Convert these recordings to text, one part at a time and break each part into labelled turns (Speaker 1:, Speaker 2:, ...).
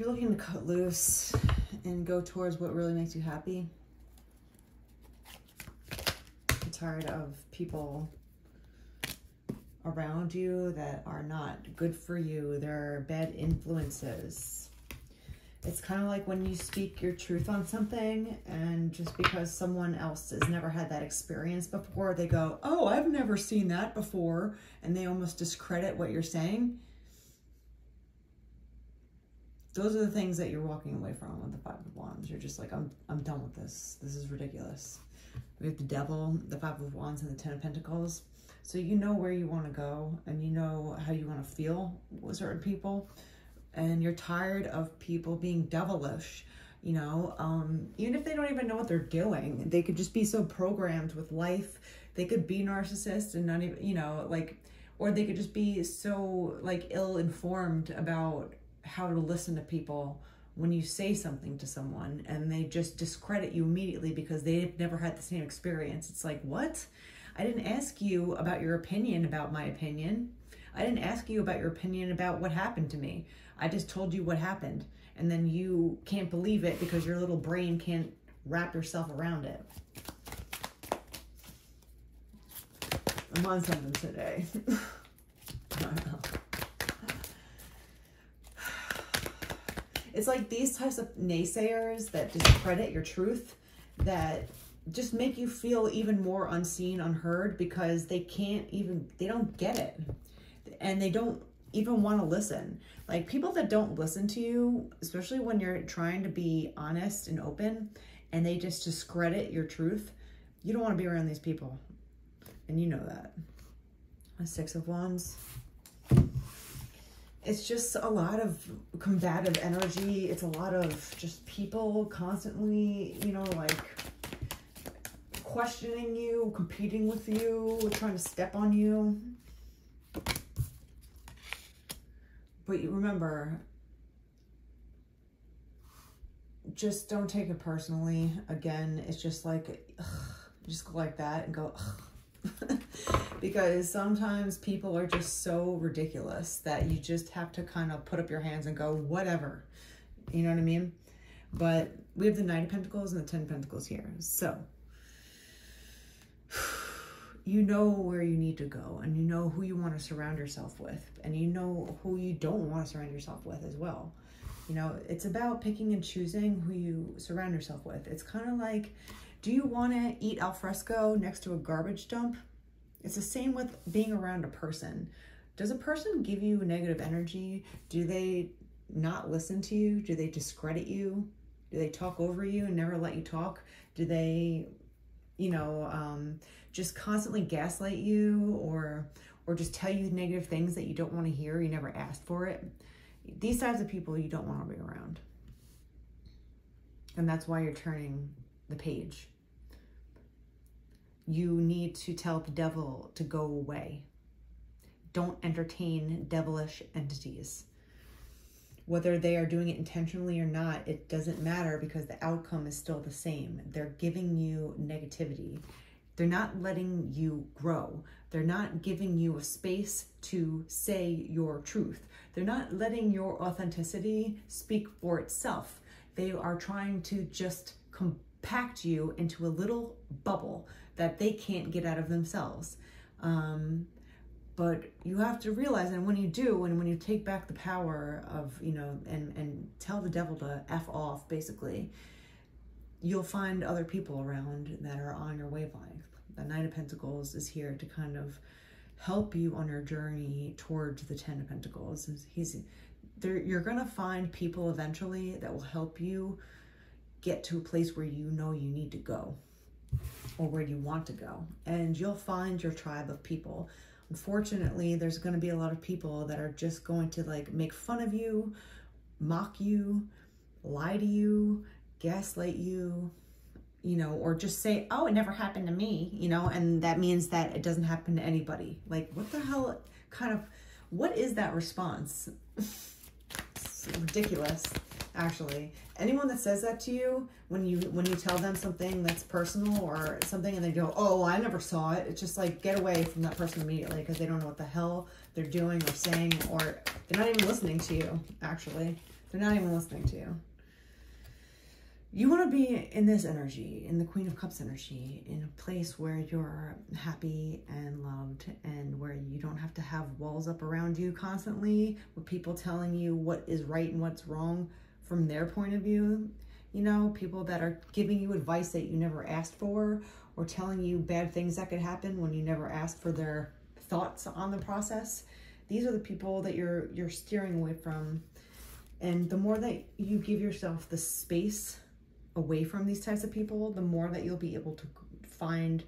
Speaker 1: You're looking to cut loose and go towards what really makes you happy. You're tired of people around you that are not good for you. They're bad influences. It's kind of like when you speak your truth on something, and just because someone else has never had that experience before, they go, oh, I've never seen that before, and they almost discredit what you're saying. Those are the things that you're walking away from with the Five of Wands. You're just like, I'm done with this. This is ridiculous. We have the Devil, the Five of Wands, and the Ten of Pentacles. So you know where you want to go, and you know how you want to feel with certain people. And you're tired of people being devilish, you know, even if they don't even know what they're doing. They could just be so programmed with life. They could be narcissists and not even, you know, like, or they could just be so, like, ill-informed about how to listen to people when you say something to someone, and they just discredit you immediately because they've never had the same experience. It's like, what? I didn't ask you about your opinion about my opinion. I didn't ask you about your opinion about what happened to me. I just told you what happened. And then you can't believe it because your little brain can't wrap yourself around it. I'm on something today. I don't know. It's like these types of naysayers that discredit your truth, that just make you feel even more unseen, unheard, because they don't get it. And they don't even want to listen. Like, people that don't listen to you, especially when you're trying to be honest and open, and they just discredit your truth, you don't want to be around these people. And you know that. A Six of Wands. It's just a lot of combative energy. It's a lot of just people constantly, you know, like questioning you, competing with you, trying to step on you. But you remember, just don't take it personally. Again, it's just like, ugh, just go like that and go, ugh. Because sometimes people are just so ridiculous that you just have to kind of put up your hands and go, whatever. You know what I mean? But we have the Knight of Pentacles and the Ten of Pentacles here. So, you know where you need to go, and you know who you want to surround yourself with, and you know who you don't want to surround yourself with as well. You know, it's about picking and choosing who you surround yourself with. It's kind of like, do you want to eat al fresco next to a garbage dump? It's the same with being around a person. Does a person give you negative energy? Do they not listen to you? Do they discredit you? Do they talk over you and never let you talk? Do they, you know, just constantly gaslight you, or just tell you negative things that you don't want to hear? You never asked for it. These types of people you don't want to be around. And that's why you're turning the page. You need to tell the devil to go away. Don't entertain devilish entities. Whether they are doing it intentionally or not, it doesn't matter, because the outcome is still the same. They're giving you negativity. They're not letting you grow. They're not giving you a space to say your truth. They're not letting your authenticity speak for itself. They are trying to just compact you into a little bubble that they can't get out of themselves. But you have to realize, and when you do, and when you take back the power of, you know, and tell the devil to F off, basically, you'll find other people around that are on your wavelength. The Knight of Pentacles is here to kind of help you on your journey towards the Ten of Pentacles. You're going to find people eventually that will help you get to a place where you know you need to go, or where you want to go. And you'll find your tribe of people. Unfortunately, there's going to be a lot of people that are just going to like make fun of you, mock you, lie to you, gaslight you, you know, or just say, oh, it never happened to me, you know, and that means that it doesn't happen to anybody. Like, what the hell kind of, what is that response? It's ridiculous, actually. Anyone that says that to you, when you tell them something that's personal or something and they go, oh, I never saw it, it's just like, get away from that person immediately, because they don't know what the hell they're doing or saying, or they're not even listening to you, actually. They're not even listening to you. You want to be in this energy, in the Queen of Cups energy, in a place where you're happy and loved, and where you don't have to have walls up around you constantly with people telling you what is right and what's wrong from their point of view. You know, people that are giving you advice that you never asked for, or telling you bad things that could happen when you never asked for their thoughts on the process. These are the people that you're steering away from. And the more that you give yourself the space away from these types of people, the more that you'll be able to find,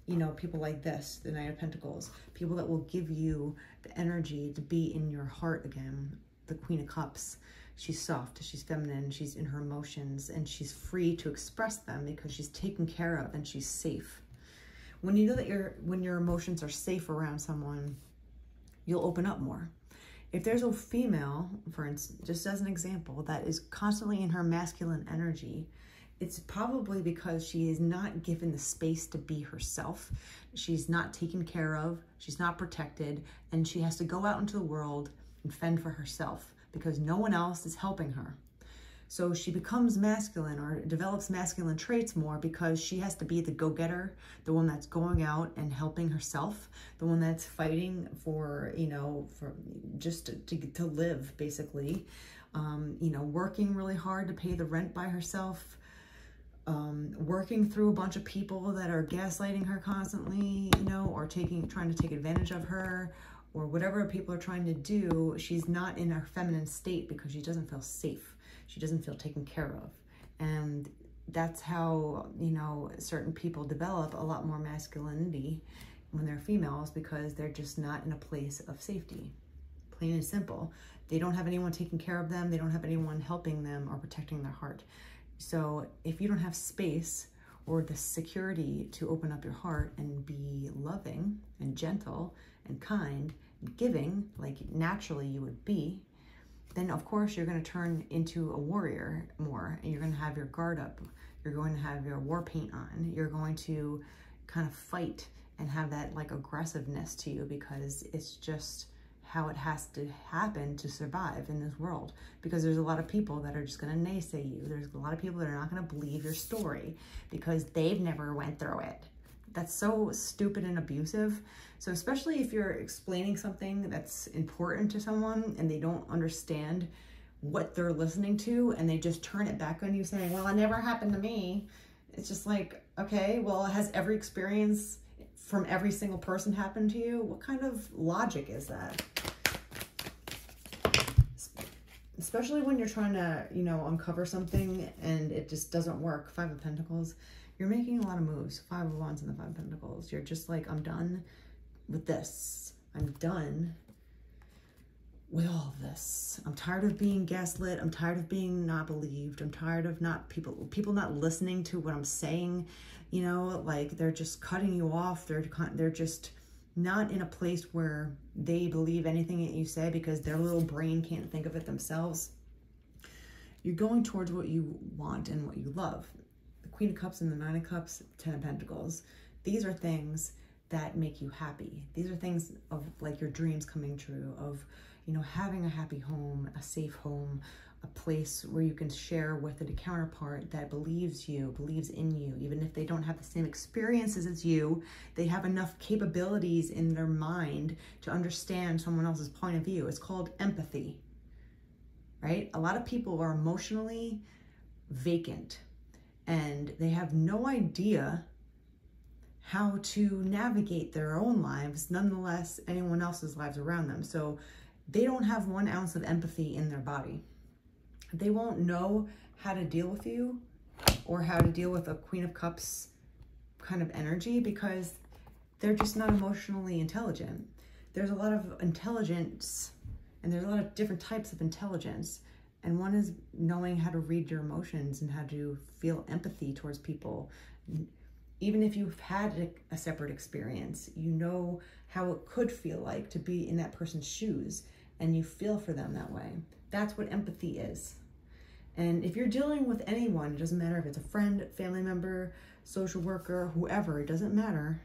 Speaker 1: you know, people like this, the Knight of Pentacles, people that will give you the energy to be in your heart again. The Queen of Cups, she's soft, she's feminine, she's in her emotions, and she's free to express them because she's taken care of and she's safe. When you know that when your emotions are safe around someone, you'll open up more. If there's a female, for instance, just as an example, that is constantly in her masculine energy, it's probably because she is not given the space to be herself. She's not taken care of, she's not protected, and she has to go out into the world and fend for herself because no one else is helping her. So she becomes masculine or develops masculine traits more because she has to be the go-getter, the one that's going out and helping herself, the one that's fighting for, you know, for just to live, basically. You know, working really hard to pay the rent by herself, working through a bunch of people that are gaslighting her constantly, you know, or trying to take advantage of her, or whatever people are trying to do. She's not in her feminine state because she doesn't feel safe. She doesn't feel taken care of. And that's how, you know, certain people develop a lot more masculinity when they're females, because they're just not in a place of safety. Plain and simple. They don't have anyone taking care of them. They don't have anyone helping them or protecting their heart. So if you don't have space or the security to open up your heart and be loving and gentle and kind and giving, like naturally you would be, then of course you're going to turn into a warrior more, and you're going to have your guard up. You're going to have your war paint on. You're going to kind of fight and have that like aggressiveness to you, because it's just how it has to happen to survive in this world. Because there's a lot of people that are just going to naysay you. There's a lot of people that are not going to believe your story because they've never went through it. That's so stupid and abusive. So especially if you're explaining something that's important to someone and they don't understand what they're listening to, and they just turn it back on you saying, well, it never happened to me. It's just like, okay, well, has every experience from every single person happened to you? What kind of logic is that? Especially when you're trying to, you know, uncover something and it just doesn't work. Five of Pentacles. You're making a lot of moves. Five of Wands and the Five of Pentacles. You're just like, I'm done with this. I'm done with all of this. I'm tired of being gaslit. I'm tired of being not believed. I'm tired of people not listening to what I'm saying. You know, like they're just cutting you off. They're just not in a place where they believe anything that you say because their little brain can't think of it themselves. You're going towards what you want and what you love. The Queen of Cups and the Nine of Cups, Ten of Pentacles. These are things that make you happy. These are things of like your dreams coming true, of, you know, having a happy home, a safe home, a place where you can share with a counterpart that believes in you, even if they don't have the same experiences as you. They have enough capabilities in their mind to understand someone else's point of view. It's called empathy, right? A lot of people are emotionally vacant and they have no idea how to navigate their own lives, nonetheless anyone else's lives around them. So they don't have 1 ounce of empathy in their body. They won't know how to deal with you or how to deal with a Queen of Cups kind of energy because they're just not emotionally intelligent. There's a lot of intelligence and there's a lot of different types of intelligence. And one is knowing how to read your emotions and how to feel empathy towards people. Even if you've had a separate experience, you know how it could feel like to be in that person's shoes and you feel for them that way. That's what empathy is. And if you're dealing with anyone, it doesn't matter if it's a friend, family member, social worker, whoever, it doesn't matter,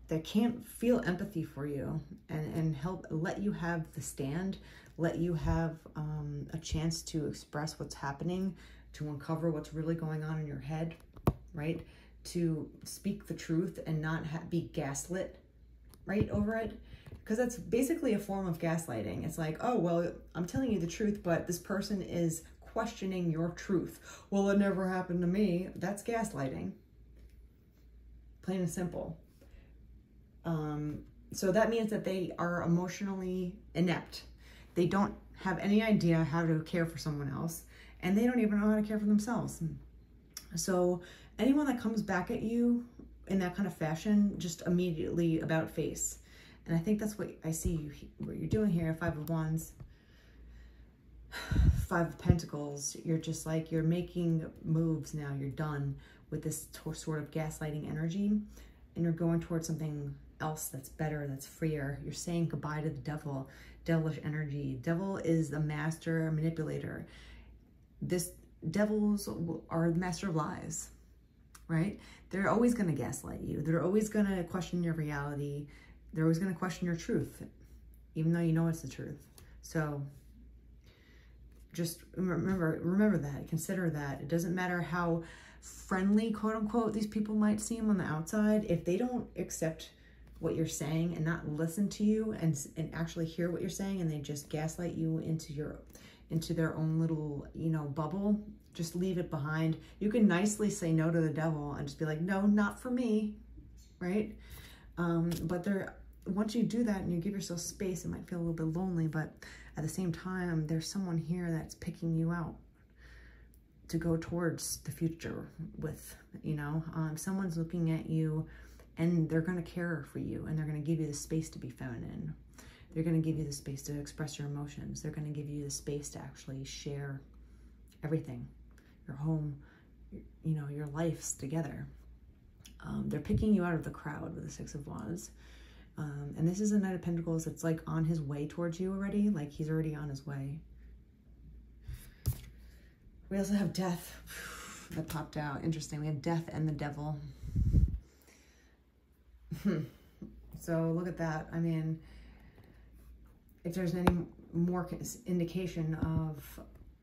Speaker 1: that can't feel empathy for you and help let you have the stand, let you have a chance to express what's happening, to uncover what's really going on in your head, right? To speak the truth and not be gaslit, right, over it. Because that's basically a form of gaslighting. It's like, oh, well, I'm telling you the truth, but this person is questioning your truth. Well, it never happened to me. That's gaslighting. Plain and simple. So that means that they are emotionally inept. They don't have any idea how to care for someone else, and they don't even know how to care for themselves. So anyone that comes back at you in that kind of fashion, just immediately about face. And I think that's what I see what you're doing here. 5 of Wands, 5 of Pentacles. You're just like, you're making moves now. You're done with this sort of gaslighting energy, and you're going towards something else that's better, that's freer. You're saying goodbye to the devil, devilish energy. Devil is the master manipulator. Devils are the master of lies, right? They're always going to gaslight you. They're always going to question your reality. They're always going to question your truth, even though you know it's the truth. So just remember that. Consider that. It doesn't matter how friendly, quote unquote, these people might seem on the outside. If they don't accept what you're saying and not listen to you and actually hear what you're saying, and they just gaslight you into their own little, bubble, just leave it behind. You can nicely say no to the devil and just be like, no, not for me, right? But once you do that and you give yourself space, it might feel a little bit lonely, but at the same time, there's someone here that's picking you out to go towards the future with, someone's looking at you, and they're going to care for you, and they're going to give you the space to be feminine. They're going to give you the space to express your emotions. They're going to give you the space to actually share everything, your home, your lives together. They're picking you out of the crowd with the 6 of Wands. And this is a Knight of Pentacles. It's like on his way towards you already. Like he's already on his way. We also have Death. That popped out. Interesting. We have Death and the Devil. So look at that. I mean, if there's any more indication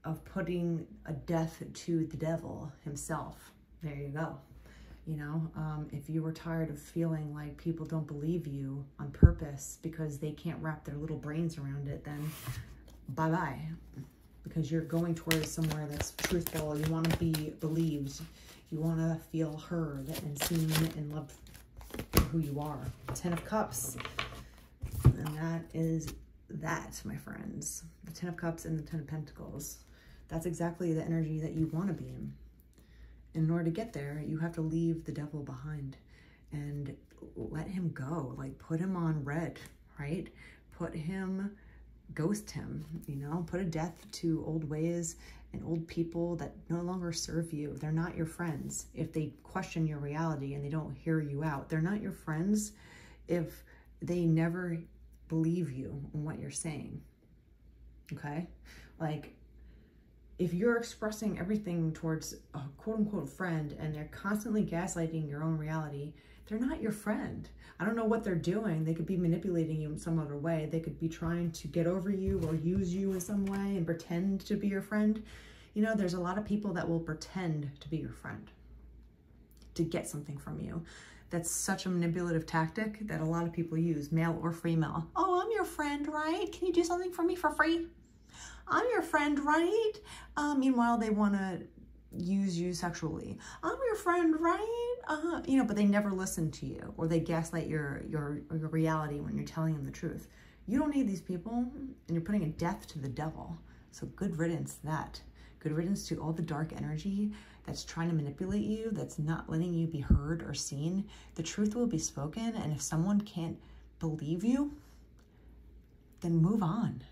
Speaker 1: of putting a death to the devil himself, there you go. If you were tired of feeling like people don't believe you on purpose because they can't wrap their little brains around it, then bye-bye. Because you're going towards somewhere that's truthful. You want to be believed. You want to feel heard and seen and loved for who you are. 10 of Cups. And that is that, my friends. The 10 of Cups and the 10 of Pentacles. That's exactly the energy that you want to be in. In order to get there, you have to leave the devil behind and let him go. Like, put him on red, right? Ghost him, put a death to old ways and old people that no longer serve you. They're not your friends. If they question your reality and they don't hear you out, they're not your friends if they never believe you in what you're saying, okay? Like, if you're expressing everything towards a quote-unquote friend and they're constantly gaslighting your own reality, they're not your friend. I don't know what they're doing. They could be manipulating you in some other way. They could be trying to get over you or use you in some way and pretend to be your friend. There's a lot of people that will pretend to be your friend to get something from you. That's such a manipulative tactic that a lot of people use, male or female. Oh, I'm your friend, right? Can you do something for me for free? I'm your friend, right? Meanwhile, they want to use you sexually. I'm your friend, right? But they never listen to you, or they gaslight your reality when you're telling them the truth. You don't need these people, and you're putting a death to the devil. So good riddance to that. Good riddance to all the dark energy that's trying to manipulate you, that's not letting you be heard or seen. The truth will be spoken, and if someone can't believe you, then move on.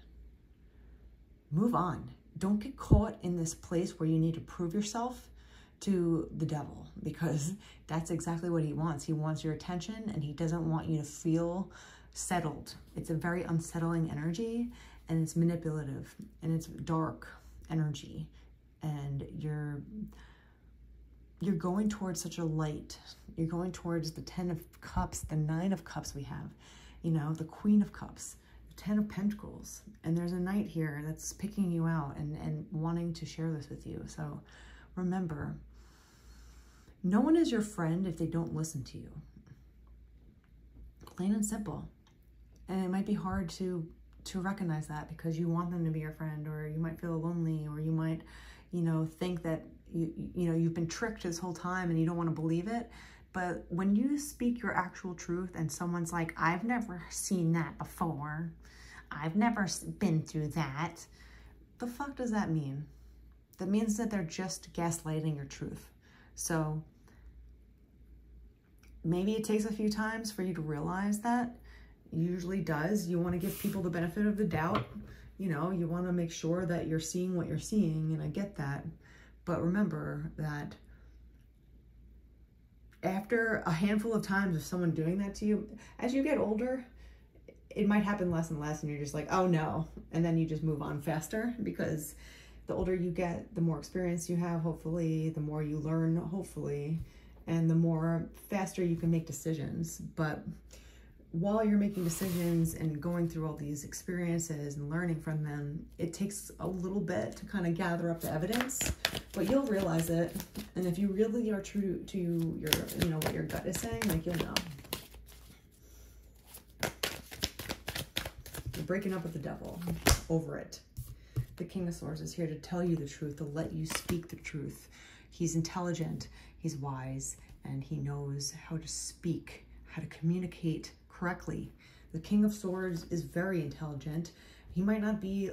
Speaker 1: Move on. Don't get caught in this place where you need to prove yourself to the devil, because that's exactly what he wants. He wants your attention, and he doesn't want you to feel settled. It's a very unsettling energy, and it's manipulative, and it's dark energy, and you're going towards such a light. You're going towards the 10 of Cups, the 9 of Cups we have, the Queen of Cups. Ten of Pentacles. And there's a knight here that's picking you out and wanting to share this with you. So remember, no one is your friend if they don't listen to you. Plain and simple. And it might be hard to recognize that because you want them to be your friend, or you might feel lonely, or you might, you know, think that you've been tricked this whole time and you don't want to believe it. But when you speak your actual truth and someone's like, I've never seen that before, I've never been through that, the fuck does that mean? That means that they're just gaslighting your truth. So maybe it takes a few times for you to realize that. It usually does. You want to give people the benefit of the doubt. You know, you want to make sure that you're seeing what you're seeing, and I get that. But remember that after a handful of times of someone doing that to you, as you get older, it might happen less and less, and you're just like, oh no. And then you just move on faster, because the older you get, the more experience you have, hopefully, the more you learn, hopefully, and the more faster you can make decisions. But while you're making decisions and going through all these experiences and learning from them, it takes a little bit to kind of gather up the evidence, but you'll realize it. And if you really are true to your, you know, what your gut is saying, like, you'll know. You're breaking up with the devil over it. The King of Swords is here to tell you the truth, to let you speak the truth. He's intelligent, he's wise, and he knows how to speak, how to communicate correctly. The King of Swords is very intelligent. He might not be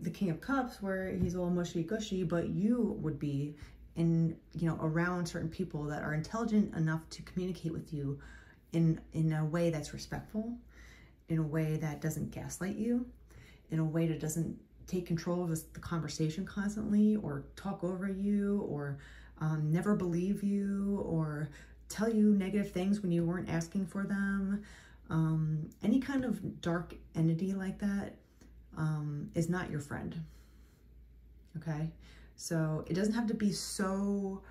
Speaker 1: the King of Cups where he's all mushy-gushy, but you would be in, you know, around certain people that are intelligent enough to communicate with you in a way that's respectful, in a way that doesn't gaslight you, in a way that doesn't take control of the conversation constantly, or talk over you, or never believe you, or tell you negative things when you weren't asking for them. Any kind of dark entity like that is not your friend. Okay? So it doesn't have to be so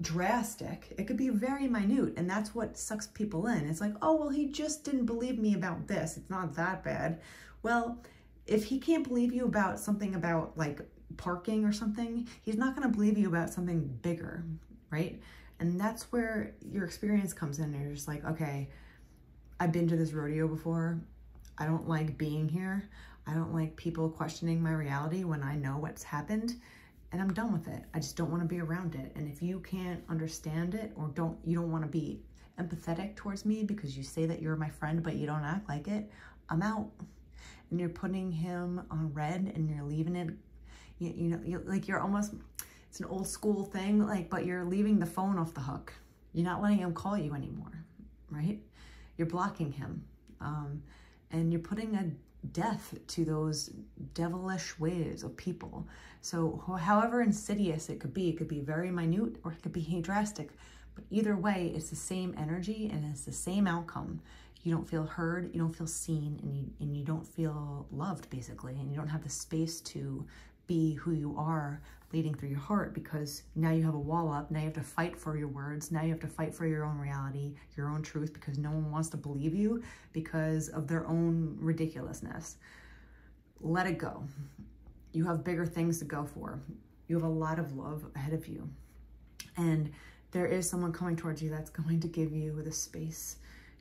Speaker 1: drastic. It could be very minute, and that's what sucks people in. It's like, oh, well, he just didn't believe me about this. It's not that bad. Well, if he can't believe you about something about like parking or something, he's not going to believe you about something bigger, right? And that's where your experience comes in. You're just like, okay, I've been to this rodeo before. I don't like being here. I don't like people questioning my reality when I know what's happened, and I'm done with it. I just don't want to be around it. And if you can't understand it, or you don't want to be empathetic towards me because you say that you're my friend, but you don't act like it, I'm out. And you're putting him on red, and you're leaving it, you know, like you're almost, it's an old school thing, like, but you're leaving the phone off the hook. You're not letting him call you anymore, right? You're blocking him. And you're putting a death to those devilish ways of people. So however insidious it could be very minute, or it could be drastic, but either way, it's the same energy and it's the same outcome. You don't feel heard, you don't feel seen, and you don't feel loved, basically, and you don't have the space to be who you are leading through your heart, because now you have a wall up. Now you have to fight for your words. Now you have to fight for your own reality, your own truth, because no one wants to believe you because of their own ridiculousness. Let it go. You have bigger things to go for. You have a lot of love ahead of you. And there is someone coming towards you that's going to give you the space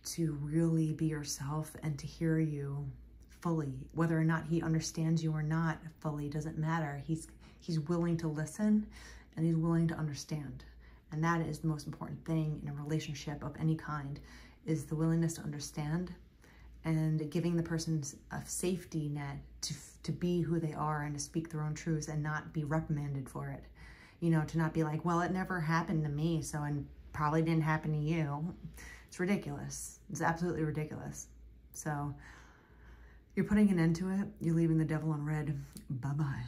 Speaker 1: to really be yourself and to hear you fully. Whether or not he understands you or not fully doesn't matter. He's willing to listen, and he's willing to understand. And that is the most important thing in a relationship of any kind, is the willingness to understand, and giving the person a safety net to be who they are and to speak their own truths and not be reprimanded for it. You know, to not be like, well, it never happened to me, so it probably didn't happen to you. It's ridiculous. It's absolutely ridiculous. So you're putting an end to it. You're leaving the devil on red. Bye-bye.